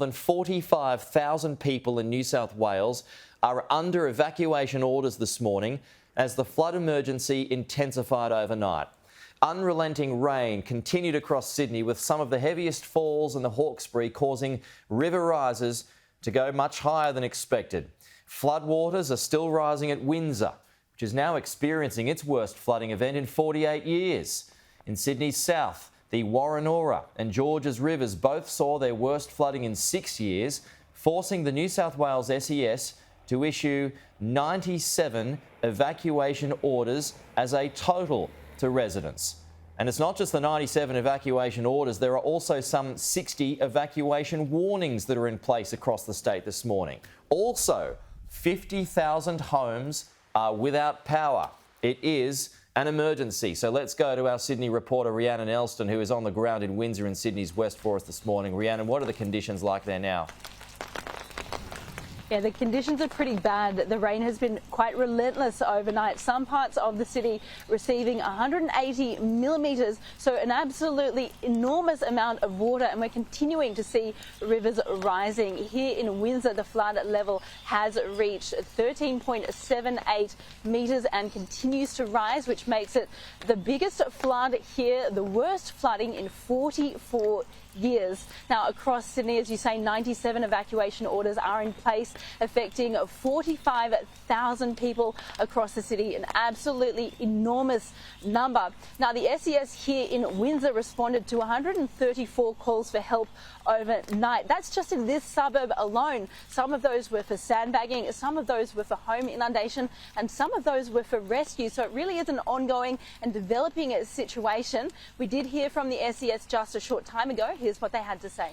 Than 45,000 people in New South Wales are under evacuation orders this morning as the flood emergency intensified overnight. Unrelenting rain continued across Sydney with some of the heaviest falls in the Hawkesbury causing river rises to go much higher than expected. Floodwaters are still rising at Windsor, which is now experiencing its worst flooding event in 48 years. In Sydney's south, the Warrenora and Georges rivers both saw their worst flooding in 6 years, forcing the New South Wales SES to issue 97 evacuation orders as a total to residents. And it's not just the 97 evacuation orders, there are also some 60 evacuation warnings that are in place across the state this morning. Also, 50,000 homes are without power. It is an emergency. So let's go to our Sydney reporter Rhiannon Elston, who is on the ground in Windsor in Sydney's west for us this morning. Rhiannon, what are the conditions like there now? Yeah, the conditions are pretty bad. The rain has been quite relentless overnight. Some parts of the city receiving 180 millimetres, so an absolutely enormous amount of water, and we're continuing to see rivers rising. Here in Windsor, the flood level has reached 13.78 metres and continues to rise, which makes it the biggest flood here, the worst flooding in 44 years. Now, across Sydney, as you say, 97 evacuation orders are in place, affecting 45,000 people across the city, an absolutely enormous number. Now, the SES here in Windsor responded to 134 calls for help overnight. That's just in this suburb alone. Some of those were for sandbagging, some of those were for home inundation, and some of those were for rescue. So it really is an ongoing and developing situation. We did hear from the SES just a short time ago. Here's what they had to say.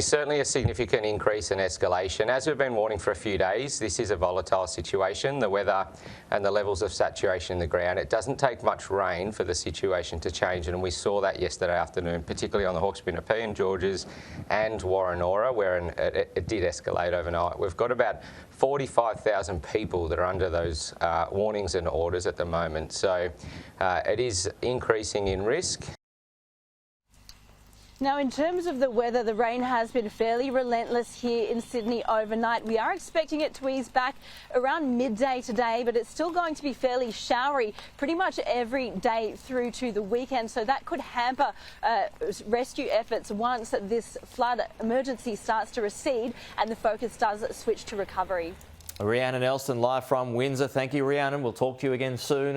Certainly a significant increase in escalation. As we've been warning for a few days, this is a volatile situation, the weather and the levels of saturation in the ground. It doesn't take much rain for the situation to change, and we saw that yesterday afternoon, particularly on the Hawkesbury and Georges and Warrenora, where it did escalate overnight. We've got about 45,000 people that are under those warnings and orders at the moment, so it is increasing in risk. Now, in terms of the weather, the rain has been fairly relentless here in Sydney overnight. We are expecting it to ease back around midday today, but it's still going to be fairly showery pretty much every day through to the weekend. So that could hamper rescue efforts once this flood emergency starts to recede and the focus does switch to recovery. Rhiannon Elston live from Windsor. Thank you, Rhiannon. We'll talk to you again soon.